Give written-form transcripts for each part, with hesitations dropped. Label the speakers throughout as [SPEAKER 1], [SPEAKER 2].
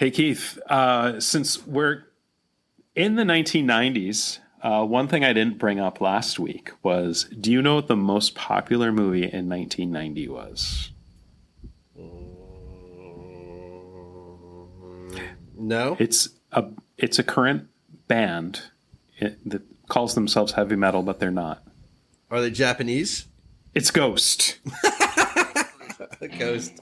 [SPEAKER 1] Hey, Keith, since we're in the 1990s, one thing I didn't bring up last week was, do you know what the most popular movie in 1990 was?
[SPEAKER 2] No?
[SPEAKER 1] It's a current band that calls themselves heavy metal, but they're not.
[SPEAKER 2] Are they Japanese?
[SPEAKER 1] It's Ghost.
[SPEAKER 2] Ghost.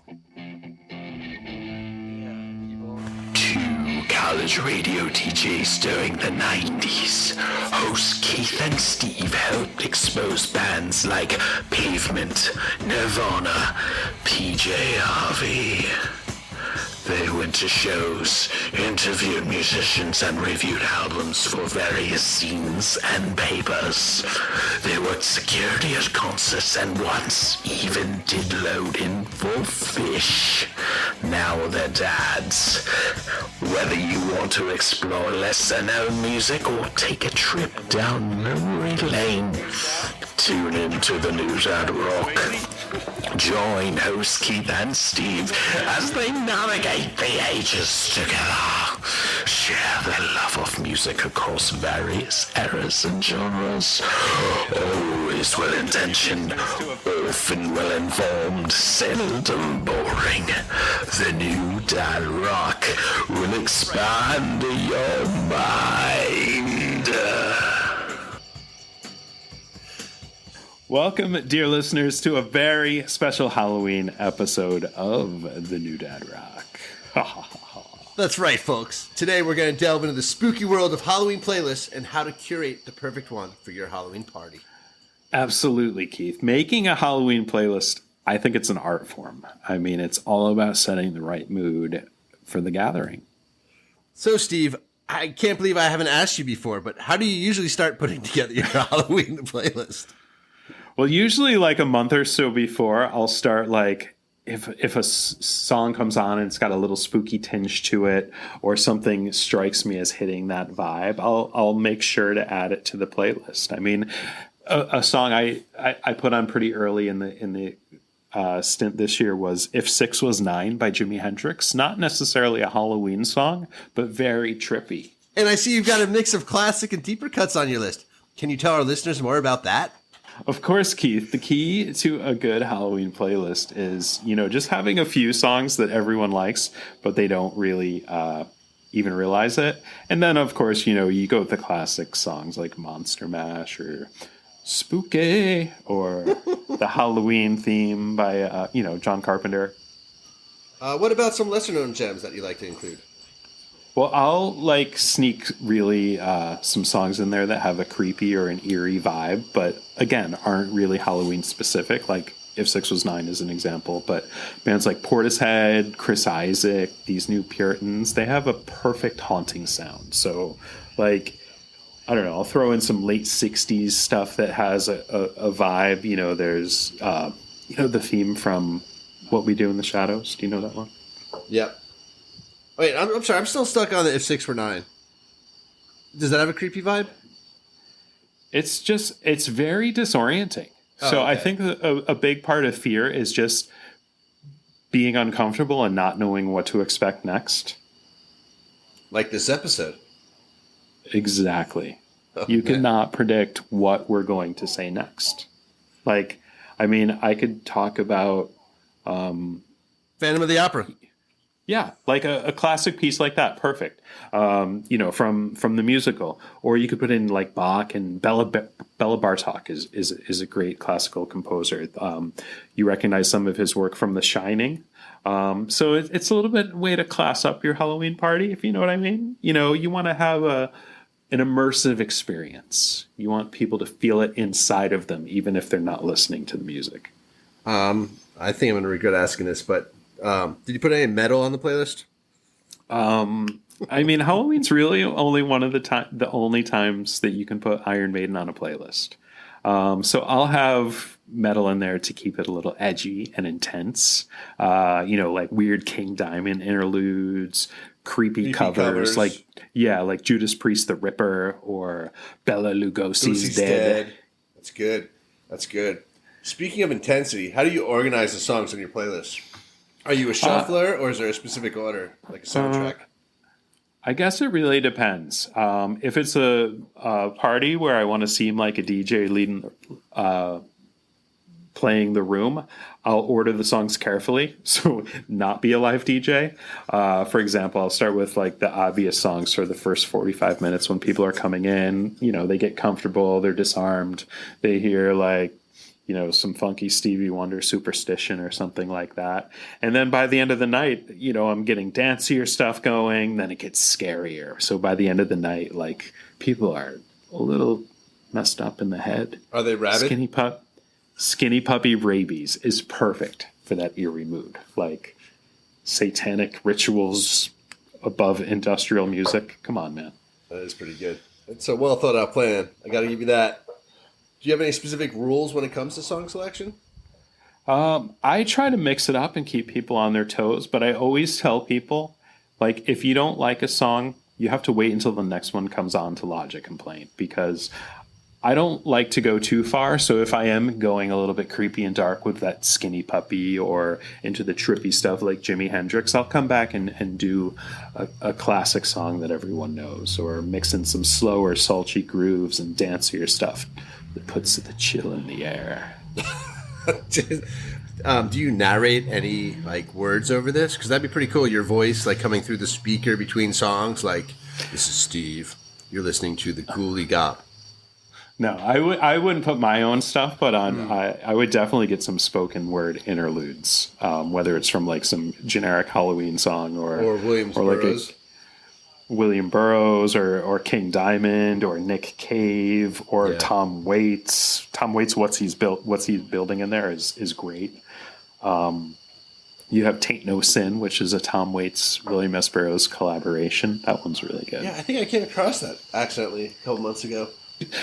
[SPEAKER 3] Two college radio DJs during the 90s. Hosts Keith and Steve helped expose bands like Pavement, Nirvana, PJ Harvey. They went to shows, interviewed musicians, and reviewed albums for various scenes and papers. They worked security at concerts and once even did load-in for fish. Now they're dads. Whether you want to explore lesser-known music or take a trip down memory lane, tune into the New Dad Rock. Join hosts Keith and Steve as they navigate the ages together. Share their love of music across various eras and genres. Always well-intentioned, often well-informed, seldom boring. The New Dad Rock will expand your mind.
[SPEAKER 1] Welcome, dear listeners, to a very special Halloween episode of the New Dad Rock.
[SPEAKER 2] That's right, folks. Today we're going to delve into the spooky world of Halloween playlists and how to curate the perfect one for your Halloween party.
[SPEAKER 1] Absolutely, Keith. Making a Halloween playlist, I think it's an art form. I mean, it's all about setting the right mood for the gathering.
[SPEAKER 2] So, Steve, I can't believe I haven't asked you before, but how do you usually start putting together your Halloween playlist?
[SPEAKER 1] Well, usually like a month or so before, I'll start like if a song comes on and it's got a little spooky tinge to it, or something strikes me as hitting that vibe, I'll make sure to add it to the playlist. I mean, a song I put on pretty early in the stint this year was "If 6 Was 9" by Jimi Hendrix. Not necessarily a Halloween song, but very trippy.
[SPEAKER 2] And I see you've got a mix of classic and deeper cuts on your list. Can you tell our listeners more about that?
[SPEAKER 1] Of course, Keith. The key to a good Halloween playlist is, just having a few songs that everyone likes, but they don't really even realize it. And then, of course, you go with the classic songs like Monster Mash or Spooky or the Halloween theme by, John Carpenter.
[SPEAKER 2] What about some lesser-known gems that you like to include?
[SPEAKER 1] Well, I'll sneak really some songs in there that have a creepy or an eerie vibe, but again, aren't really Halloween specific. Like If 6 Was 9 is an example, but bands like Portishead, Chris Isaac, these New Puritans, they have a perfect haunting sound. So I don't know, I'll throw in some late 60s stuff that has a vibe. There's, the theme from What We Do in the Shadows. Do you know that one?
[SPEAKER 2] Yep. Wait, I'm sorry. I'm still stuck on the If 6 Were 9. Does that have a creepy vibe?
[SPEAKER 1] It's very disorienting. So okay. I think a big part of fear is just being uncomfortable and not knowing what to expect next.
[SPEAKER 2] Like this episode.
[SPEAKER 1] Exactly. You cannot predict what we're going to say next. I could talk about...
[SPEAKER 2] Phantom of the Opera.
[SPEAKER 1] Yeah, like a classic piece like that, perfect. From the musical, or you could put in like Bach, and Bela Bartok is a great classical composer. You recognize some of his work from The Shining, so it's a little bit way to class up your Halloween party, if you know what I mean. You want to have an immersive experience. You want people to feel it inside of them, even if they're not listening to the music.
[SPEAKER 2] I think I'm going to regret asking this, but. Did you put any metal on the playlist?
[SPEAKER 1] Halloween's really only one of the only times that you can put Iron Maiden on a playlist. So I'll have metal in there to keep it a little edgy and intense. Like weird King Diamond interludes, creepy covers. like Judas Priest the Ripper or Bela Lugosi's Dead.
[SPEAKER 2] That's good. Speaking of intensity, how do you organize the songs on your playlist? Are you a shuffler, or is there a specific order, like a soundtrack?
[SPEAKER 1] I guess it really depends. If it's a party where I want to seem like a DJ leading, playing the room, I'll order the songs carefully, so not be a live DJ. For example, I'll start with like the obvious songs for the first 45 minutes when people are coming in. You know, they get comfortable, they're disarmed, they hear like, you know, some funky Stevie Wonder Superstition or something like that. And then by the end of the night, you know, I'm getting dancier stuff going, then it gets scarier. So by the end of the night, like, people are a little messed up in the head.
[SPEAKER 2] Are they rabid?
[SPEAKER 1] Skinny Puppy Rabies is perfect for that eerie mood. Like, satanic rituals above industrial music. Come on, man.
[SPEAKER 2] That is pretty good. It's a well thought out plan. I got to give you that. Do you have any specific rules when it comes to song selection?
[SPEAKER 1] I try to mix it up and keep people on their toes, but I always tell people, like, if you don't like a song, you have to wait until the next one comes on to lodge a complaint, because I don't like to go too far. So if I am going a little bit creepy and dark with that Skinny Puppy or into the trippy stuff like Jimi Hendrix, I'll come back and do a classic song that everyone knows, or mix in some slower, sultry grooves and dancier stuff that puts the chill in the air.
[SPEAKER 2] Do you narrate any like words over this? Because that'd be pretty cool. Your voice like coming through the speaker between songs, like, "This is Steve. You're listening to the Ghoulie Gop."
[SPEAKER 1] No, I wouldn't put my own stuff, but I would definitely get some spoken word interludes, whether it's from like some generic Halloween song or
[SPEAKER 2] Burroughs.
[SPEAKER 1] William Burroughs or King Diamond or Nick Cave or Tom Waits. Tom Waits, what's he's building in there is great. You have Tain't No Sin, which is a Tom Waits, William S. Burroughs collaboration. That one's really good.
[SPEAKER 2] Yeah, I think I came across that accidentally a couple months ago.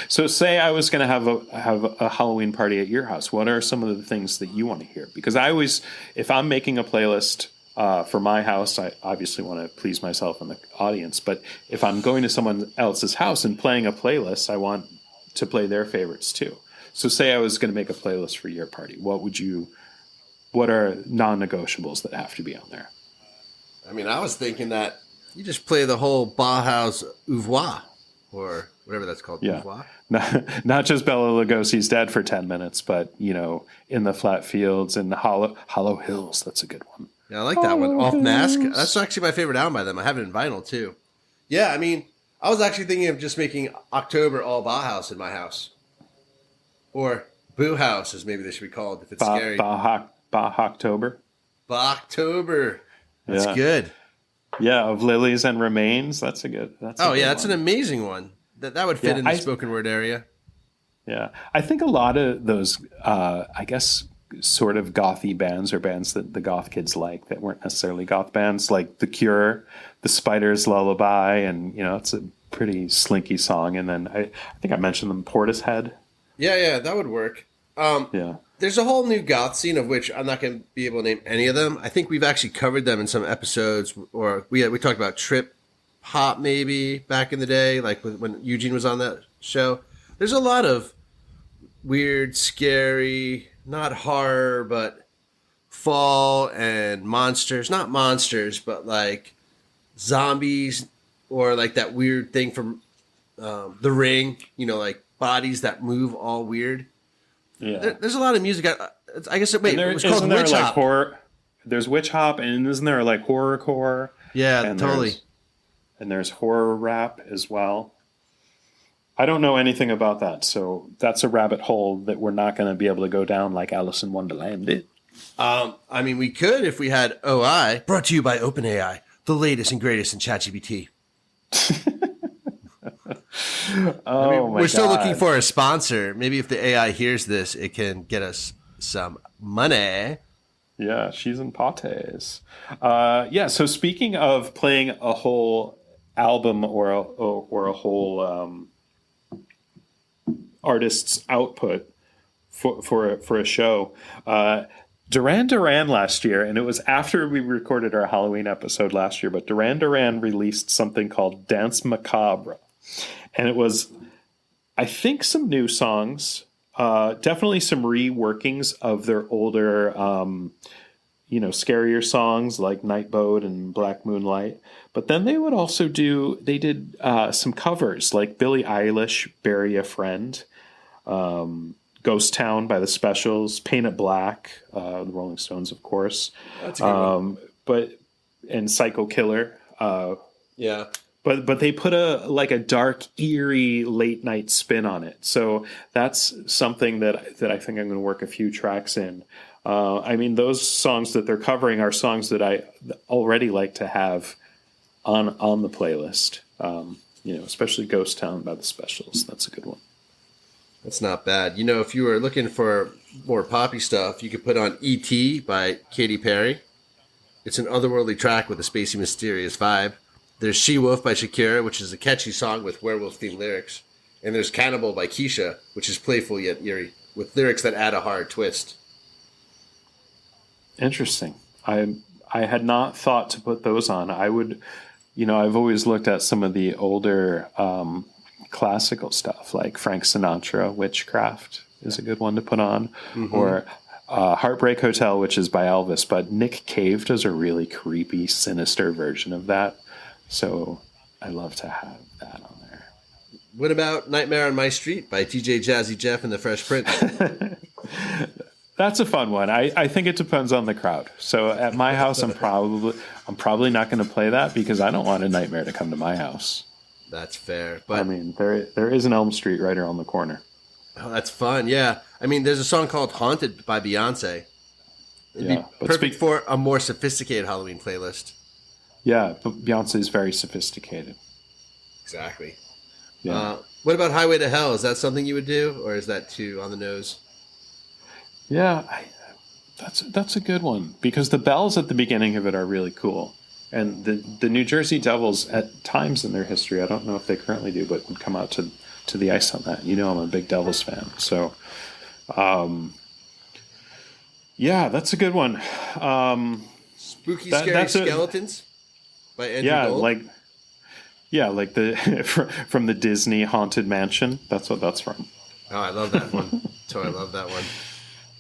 [SPEAKER 1] So say I was going to have a Halloween party at your house. What are some of the things that you want to hear? Because I always, if I'm making a playlist for my house, I obviously want to please myself and the audience. But if I'm going to someone else's house and playing a playlist, I want to play their favorites too. So say I was going to make a playlist for your party. What are non-negotiables that have to be on there?
[SPEAKER 2] I mean, I was thinking that you just play the whole Bauhaus oeuvre, or whatever that's called.
[SPEAKER 1] Yeah.
[SPEAKER 2] Oeuvre.
[SPEAKER 1] Not just Bela Lugosi's Dead for 10 minutes, but, you know, In the Flat Fields and Hollow Hills. That's a good one.
[SPEAKER 2] Yeah, I like that one. Off Mask. That's actually my favorite album by them. I have it in vinyl, too. Yeah, I mean, I was actually thinking of just making October all Bauhaus in my house. Or Boo House, as maybe they should be called, if it's scary.
[SPEAKER 1] Bach-October.
[SPEAKER 2] Bach-October. That's good.
[SPEAKER 1] Yeah, of Lilies and Remains. That's a good one.
[SPEAKER 2] That's an amazing one. That would fit in the spoken word area.
[SPEAKER 1] Yeah. I think a lot of those, I guess, sort of gothy bands or bands that the goth kids like that weren't necessarily goth bands, like The Cure, The Spider's Lullaby, and, you know, it's a pretty slinky song. And then I think I mentioned them, Portishead.
[SPEAKER 2] Yeah, that would work. There's a whole new goth scene of which I'm not going to be able to name any of them. I think we've actually covered them in some episodes, or we talked about trip hop maybe back in the day, like when Eugene was on that show. There's a lot of weird, scary, not horror, but fall and monsters. Not monsters, but like zombies, or like that weird thing from The Ring, you know, like bodies that move all weird. Yeah, there's a lot of music. I guess it was called Witch Hop.
[SPEAKER 1] Horror. There's Witch Hop, and isn't there like horrorcore?
[SPEAKER 2] Yeah,
[SPEAKER 1] and
[SPEAKER 2] totally.
[SPEAKER 1] And there's horror rap as well. I don't know anything about that, so that's a rabbit hole that we're not going to be able to go down like Alice in Wonderland did.
[SPEAKER 2] I mean, we could if we had OI. Brought to you by OpenAI, the latest and greatest in ChatGPT. We're still looking for a sponsor. Maybe if the AI hears this, it can get us some money.
[SPEAKER 1] Yeah, she's in pates. So speaking of playing a whole album or a whole artist's output for a show, Duran Duran last year, and it was after we recorded our Halloween episode last year, but Duran Duran released something called Dance Macabre. And it was, I think, some new songs, definitely some reworkings of their older scarier songs like Nightboat and Black Moonlight. But then they would also they did some covers like Billie Eilish, Bury a Friend, Ghost Town by the Specials, Paint It Black, the Rolling Stones, of course.
[SPEAKER 2] That's a good one.
[SPEAKER 1] And Psycho Killer.
[SPEAKER 2] Yeah.
[SPEAKER 1] But they put a dark, eerie late night spin on it. So that's something that I think I'm going to work a few tracks in. Those songs that they're covering are songs that I already like to have on the playlist. Especially Ghost Town by the Specials. That's a good one.
[SPEAKER 2] That's not bad. If you were looking for more poppy stuff, you could put on E.T. by Katy Perry. It's an otherworldly track with a spacey, mysterious vibe. There's She Wolf by Shakira, which is a catchy song with werewolf-themed lyrics. And there's Cannibal by Keisha, which is playful yet eerie, with lyrics that add a hard twist.
[SPEAKER 1] Interesting. I had not thought to put those on. I would, I've always looked at some of the older classical stuff, like Frank Sinatra, Witchcraft is a good one to put on, or Heartbreak Hotel, which is by Elvis, but Nick Cave does a really creepy, sinister version of that. So I love to have that on there.
[SPEAKER 2] What about Nightmare on My Street by TJ Jazzy Jeff and the Fresh Prince?
[SPEAKER 1] That's a fun one. I think it depends on the crowd. So at my house, I'm probably not going to play that because I don't want a nightmare to come to my house.
[SPEAKER 2] That's fair. But
[SPEAKER 1] there is an Elm Street right around the corner.
[SPEAKER 2] Oh, that's fun. Yeah. There's a song called Haunted by Beyonce. It'd be perfect for a more sophisticated Halloween playlist.
[SPEAKER 1] Yeah, but Beyonce is very sophisticated.
[SPEAKER 2] Exactly.
[SPEAKER 1] Yeah.
[SPEAKER 2] What about Highway to Hell? Is that something you would do, or is that too on the nose?
[SPEAKER 1] Yeah, that's a good one because the bells at the beginning of it are really cool, and the New Jersey Devils at times in their history, I don't know if they currently do, but would come out to the ice on that. I'm a big Devils fan, so that's a good one.
[SPEAKER 2] Spooky, Scary Skeletons by Andrew Gold?
[SPEAKER 1] like the from the Disney Haunted Mansion. That's what that's from.
[SPEAKER 2] Oh, I love that one. I love that one.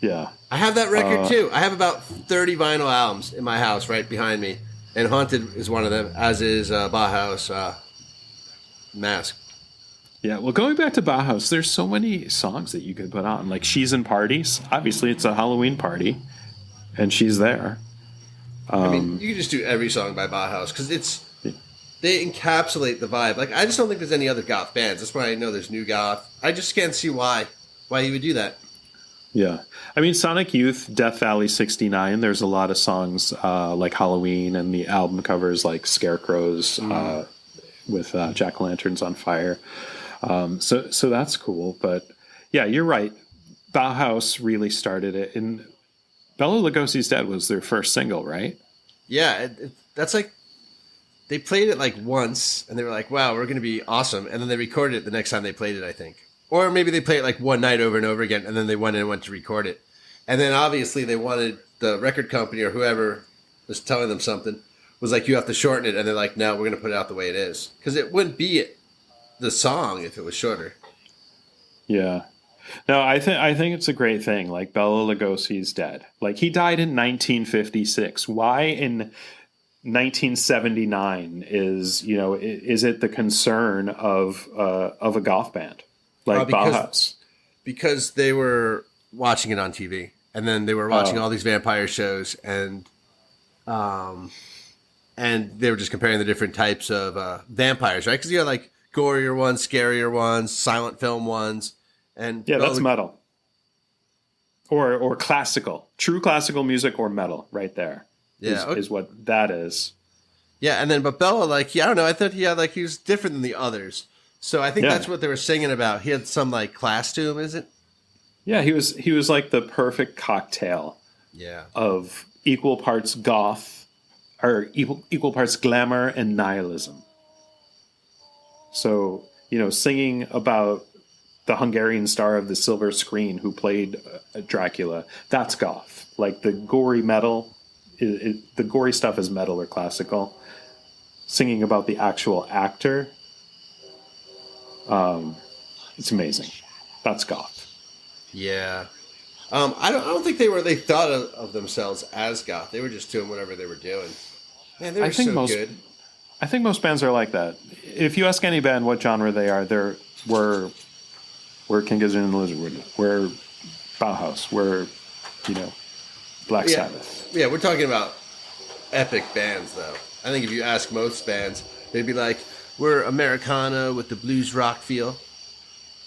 [SPEAKER 1] Yeah.
[SPEAKER 2] I have that record too. I have about 30 vinyl albums in my house right behind me. And Haunted is one of them, as is Bauhaus Mask.
[SPEAKER 1] Yeah, well, going back to Bauhaus, there's so many songs that you could put on. Like She's in Parties. Obviously, it's a Halloween party, and she's there.
[SPEAKER 2] You can just do every song by Bauhaus because they encapsulate the vibe. Like, I just don't think there's any other goth bands. That's why I know there's new goth. I just can't see why you would do that.
[SPEAKER 1] Yeah. Sonic Youth, Death Valley 69, there's a lot of songs like Halloween and the album covers like Scarecrows with Jack-o'-lanterns on fire. So that's cool. But yeah, you're right. Bauhaus really started it. And Bela Lugosi's Dead was their first single, right?
[SPEAKER 2] Yeah. That's like, they played it like once and they were like, wow, we're going to be awesome. And then they recorded it the next time they played it, I think. Or maybe they played it like one night over and over again, and then they went to record it. And then obviously they wanted the record company or whoever was telling them something was like, you have to shorten it. And they're like, no, we're going to put it out the way it is. Because it wouldn't be the song if it was shorter.
[SPEAKER 1] Yeah. No, I think it's a great thing. Like Bela Lugosi's dead. Like he died in 1956. Why in 1979 is it the concern of a goth band? Like Bauhaus.
[SPEAKER 2] Because they were watching it on TV. And then they were watching all these vampire shows and they were just comparing the different types of vampires, right? Because you have like gorier ones, scarier ones, silent film ones. And
[SPEAKER 1] yeah, that's metal. Or classical. True classical music or metal right there.
[SPEAKER 2] Yeah.
[SPEAKER 1] Is what that is.
[SPEAKER 2] Yeah, and then but Bella, I don't know, I thought he was different than the others. So I think that's what they were singing about. He had some like class to him, is it?
[SPEAKER 1] Yeah, he was like the perfect cocktail.
[SPEAKER 2] Yeah. Of
[SPEAKER 1] equal parts goth or equal parts glamour and nihilism. So, singing about the Hungarian star of the silver screen who played Dracula, that's goth. Like the gory metal, the gory stuff is metal or classical. Singing about the actual actor, it's amazing. That's goth.
[SPEAKER 2] Yeah. I don't think they thought of themselves as goth. They were just doing whatever they were doing. Man, they were good.
[SPEAKER 1] I think most bands are like that. If you ask any band what genre they are, we're King Gizzard and the Lizard, we're Bauhaus, we're Black Sabbath.
[SPEAKER 2] Yeah, we're talking about epic bands, though. I think if you ask most bands, they'd be like, we're Americana with the blues rock feel.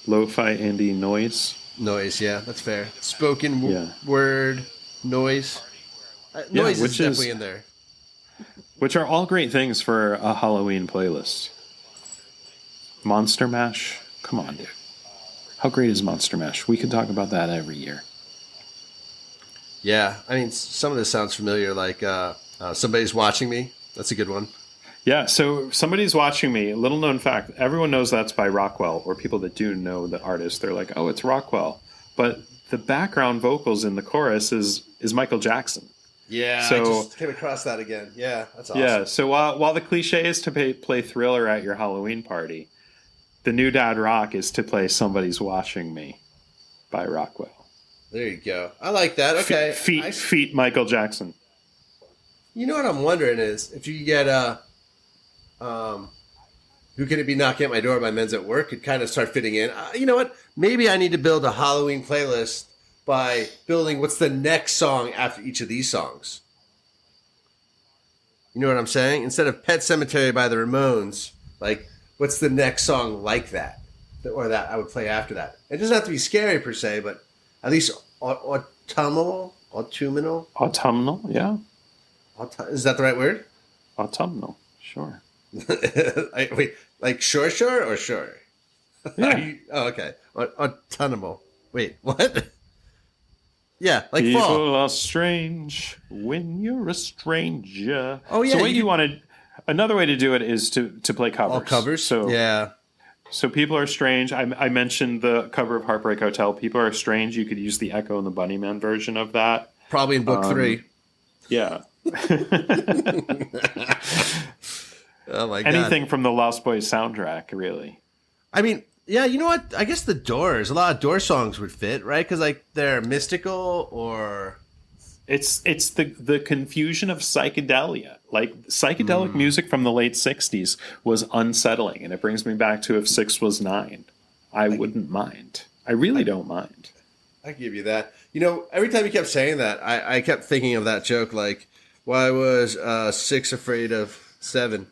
[SPEAKER 1] Lo-fi indie noise.
[SPEAKER 2] Noise, yeah, that's fair. Spoken word noise. Noise is definitely in there.
[SPEAKER 1] Which are all great things for a Halloween playlist. Monster Mash? Come on, dude. How great is Monster Mash? We could talk about that every year.
[SPEAKER 2] Yeah, I mean, some of this sounds familiar, like Somebody's Watching Me. That's a good one.
[SPEAKER 1] Yeah, so Somebody's Watching Me, little known fact, everyone knows that's by Rockwell, or people that do know the artist, they're like, oh, it's Rockwell. But the background vocals in the chorus is Michael Jackson.
[SPEAKER 2] Yeah,
[SPEAKER 1] so,
[SPEAKER 2] I just came across that again. Yeah, that's awesome.
[SPEAKER 1] Yeah, so while the cliche is to play Thriller at your Halloween party, the new dad rock is to play Somebody's Watching Me by Rockwell.
[SPEAKER 2] There you go. I like that. Okay.
[SPEAKER 1] Feet Michael Jackson.
[SPEAKER 2] You know what I'm wondering is if you get Who Can It Be Knocking at My Door by Men's at Work could kind of start fitting in. You know what? Maybe I need to build a Halloween playlist by building what's the next song after each of these songs. You know what I'm saying? Instead of Pet Sematary by the Ramones, like, what's the next song like that? Or that I would play after that. It doesn't have to be scary per se, but at least autumnal,
[SPEAKER 1] yeah.
[SPEAKER 2] Is that the right word?
[SPEAKER 1] Autumnal, sure.
[SPEAKER 2] Wait, like sure or sure?
[SPEAKER 1] Yeah.
[SPEAKER 2] Okay. Autumnal. Wait, what? Yeah, like
[SPEAKER 1] People
[SPEAKER 2] fall.
[SPEAKER 1] People are strange when you're a stranger.
[SPEAKER 2] Oh yeah.
[SPEAKER 1] So what you wanted? Another way to do it is to play covers.
[SPEAKER 2] All covers.
[SPEAKER 1] So
[SPEAKER 2] yeah.
[SPEAKER 1] So People Are Strange. I mentioned the cover of Heartbreak Hotel. People Are Strange. You could use the Echo and the Bunnymen version of that.
[SPEAKER 2] Probably in book 3.
[SPEAKER 1] Yeah.
[SPEAKER 2] Oh my god.
[SPEAKER 1] Anything from the Lost Boys soundtrack, really.
[SPEAKER 2] I mean, yeah, you know what? I guess the Doors. A lot of Doors songs would fit, right? Because like they're mystical or.
[SPEAKER 1] It's the confusion of psychedelia. Like psychedelic music from the late 60s was unsettling, and it brings me back to if 6 was 9. I wouldn't mind. I really don't mind.
[SPEAKER 2] I give you that. You know, every time you kept saying that, I kept thinking of that joke, like, why was 6 afraid of 7?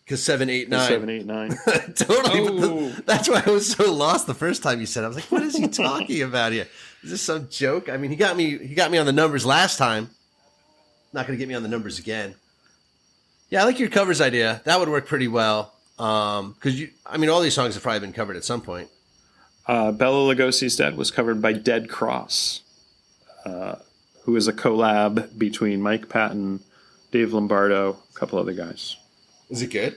[SPEAKER 2] Because 7, 8, 9.
[SPEAKER 1] 7, 8, 9.
[SPEAKER 2] Totally.
[SPEAKER 1] Oh.
[SPEAKER 2] That's why I was so lost the first time you said it. I was like, what is he talking about here? Is this some joke? I mean, he got me on the numbers last time. Not going to get me on the numbers again. Yeah, I like your covers idea. That would work pretty well. Because all these songs have probably been covered at some point.
[SPEAKER 1] Bela Lugosi's Dead was covered by Dead Cross, who is a collab between Mike Patton, Dave Lombardo, a couple other guys.
[SPEAKER 2] Is it good?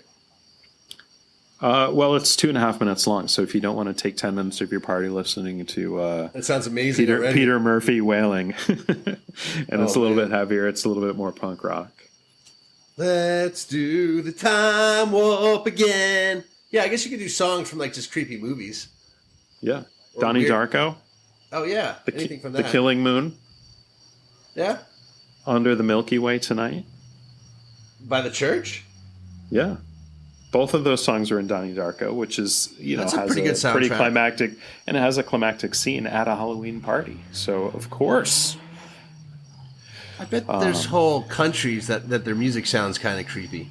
[SPEAKER 1] Well, it's 2.5 minutes long, so if you don't want to take 10 minutes of your party listening to
[SPEAKER 2] that sounds amazing.
[SPEAKER 1] Peter Murphy wailing, and it's a little bit heavier, it's a little bit more punk rock.
[SPEAKER 2] Let's do the time warp again. Yeah, I guess you could do songs from like just creepy movies.
[SPEAKER 1] Yeah, Donnie Darko.
[SPEAKER 2] Oh yeah, anything from that.
[SPEAKER 1] The Killing Moon.
[SPEAKER 2] Yeah.
[SPEAKER 1] Under the Milky Way Tonight.
[SPEAKER 2] By the Church.
[SPEAKER 1] Yeah. Both of those songs are in Donnie Darko, which is,
[SPEAKER 2] has
[SPEAKER 1] a
[SPEAKER 2] pretty good soundtrack.
[SPEAKER 1] Pretty climactic, and it has a climactic scene at a Halloween party. So, of course.
[SPEAKER 2] I bet there's whole countries that their music sounds kind of creepy.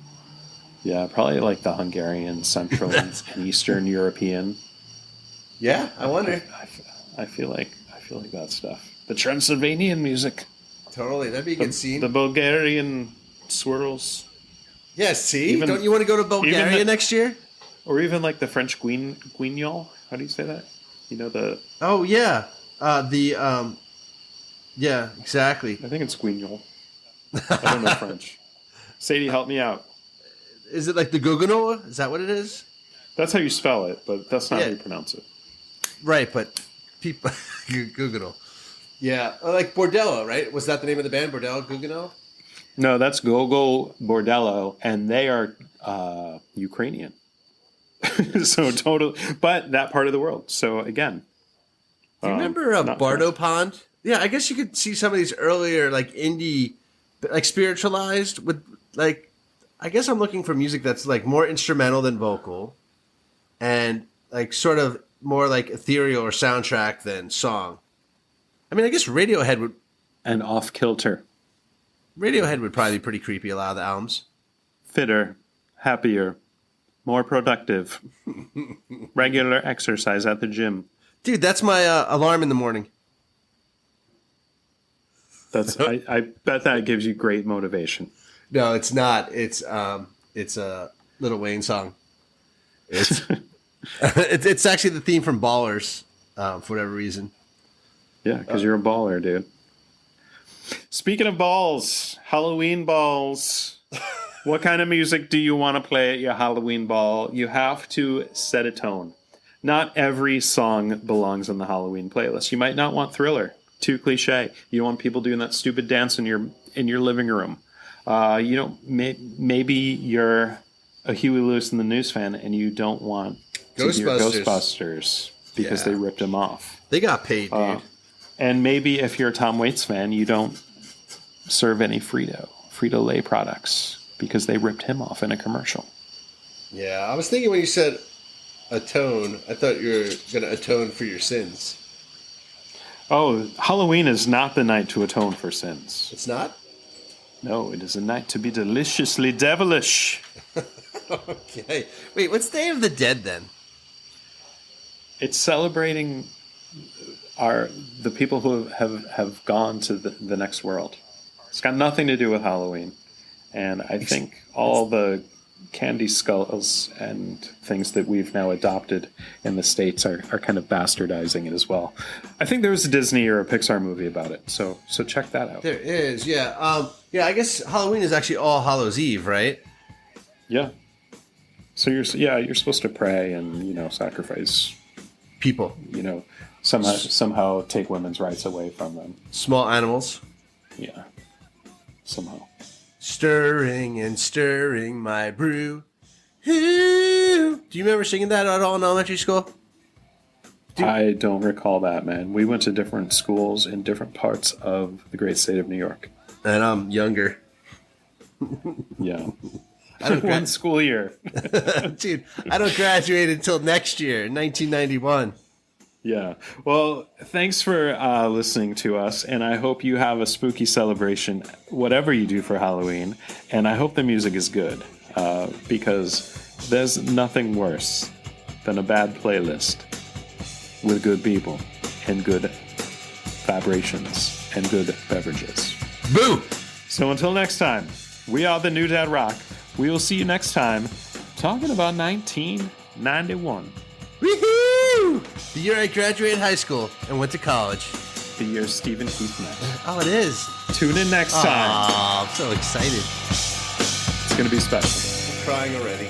[SPEAKER 1] Yeah, probably like the Hungarian, Central, and Eastern European.
[SPEAKER 2] Yeah, I wonder.
[SPEAKER 1] I feel like that stuff. The Transylvanian music.
[SPEAKER 2] Totally, that'd be a good scene.
[SPEAKER 1] The Bulgarian swirls.
[SPEAKER 2] Yeah, see? Don't you want to go to Bulgaria next year?
[SPEAKER 1] Or even like the French guignol. How do you say that? You know the...
[SPEAKER 2] Oh, yeah. Yeah, exactly.
[SPEAKER 1] I think it's guignol. I don't know French. Sadie, help me out.
[SPEAKER 2] Is it like the Guggenot? Is that what it is?
[SPEAKER 1] That's how you spell it, but that's not how you pronounce it.
[SPEAKER 2] Right, but people... Guggenot. Yeah, like Bordello, right? Was that the name of the band, Bordello Guggenot?
[SPEAKER 1] No, that's Gogol Bordello, and they are Ukrainian. So totally, but that part of the world. So again,
[SPEAKER 2] Do you remember Bardo Pond? Yeah, I guess you could see some of these earlier, like indie, like spiritualized with like. I guess I'm looking for music that's like more instrumental than vocal, and like sort of more like ethereal or soundtrack than song. I mean, I guess Radiohead would.
[SPEAKER 1] And Off Kilter.
[SPEAKER 2] Radiohead would probably be pretty creepy. A lot of the albums.
[SPEAKER 1] Fitter, happier, more productive, regular exercise at the gym.
[SPEAKER 2] Dude, that's my alarm in the morning.
[SPEAKER 1] I bet that gives you great motivation.
[SPEAKER 2] No, it's not. It's a Lil Wayne song. It's it's actually the theme from Ballers, for whatever reason.
[SPEAKER 1] Yeah, because you're a baller, dude. Speaking of balls, Halloween balls. What kind of music do you want to play at your Halloween ball? You have to set a tone. Not every song belongs on the Halloween playlist. You might not want Thriller. Too cliche. You don't want people doing that stupid dance in your living room. Maybe you're a Huey Lewis and the News fan and you don't want to hear Ghostbusters because they ripped him off.
[SPEAKER 2] They got paid, dude.
[SPEAKER 1] And maybe if you're a Tom Waits fan, you don't serve any Frito-Lay products because they ripped him off in a commercial.
[SPEAKER 2] Yeah, I was thinking when you said atone, I thought you were going to atone for your sins.
[SPEAKER 1] Oh, Halloween is not the night to atone for sins.
[SPEAKER 2] It's not?
[SPEAKER 1] No, it is a night to be deliciously devilish.
[SPEAKER 2] Okay. Wait, what's Day of the Dead then?
[SPEAKER 1] It's celebrating the people who have gone to the next world. It's got nothing to do with Halloween. And I think all the candy skulls and things that we've now adopted in the States are kind of bastardizing it as well. I think there was a Disney or a Pixar movie about it, so check that out.
[SPEAKER 2] There is, yeah. I guess Halloween is actually All Hallows Eve, right?
[SPEAKER 1] Yeah. So you're supposed to pray and sacrifice
[SPEAKER 2] people.
[SPEAKER 1] Somehow take women's rights away from them.
[SPEAKER 2] Small animals.
[SPEAKER 1] Yeah. Somehow.
[SPEAKER 2] Stirring and stirring my brew. Do you remember singing that at all in elementary school?
[SPEAKER 1] I don't recall that, man. We went to different schools in different parts of the great state of New York.
[SPEAKER 2] And I'm younger.
[SPEAKER 1] Yeah. One school year.
[SPEAKER 2] Dude, I don't graduate until next year, 1991.
[SPEAKER 1] Yeah. Well, thanks for listening to us, and I hope you have a spooky celebration, whatever you do for Halloween, and I hope the music is good, because there's nothing worse than a bad playlist with good people and good vibrations and good beverages.
[SPEAKER 2] Boo!
[SPEAKER 1] So until next time, we are the New Dad Rock. We will see you next time talking about 1991.
[SPEAKER 2] Woohoo! The year I graduated high school and went to college.
[SPEAKER 1] The year Stephen Keith met.
[SPEAKER 2] Oh, it is.
[SPEAKER 1] Tune in next time.
[SPEAKER 2] Oh, I'm so excited.
[SPEAKER 1] It's going to be special.
[SPEAKER 2] I'm crying already.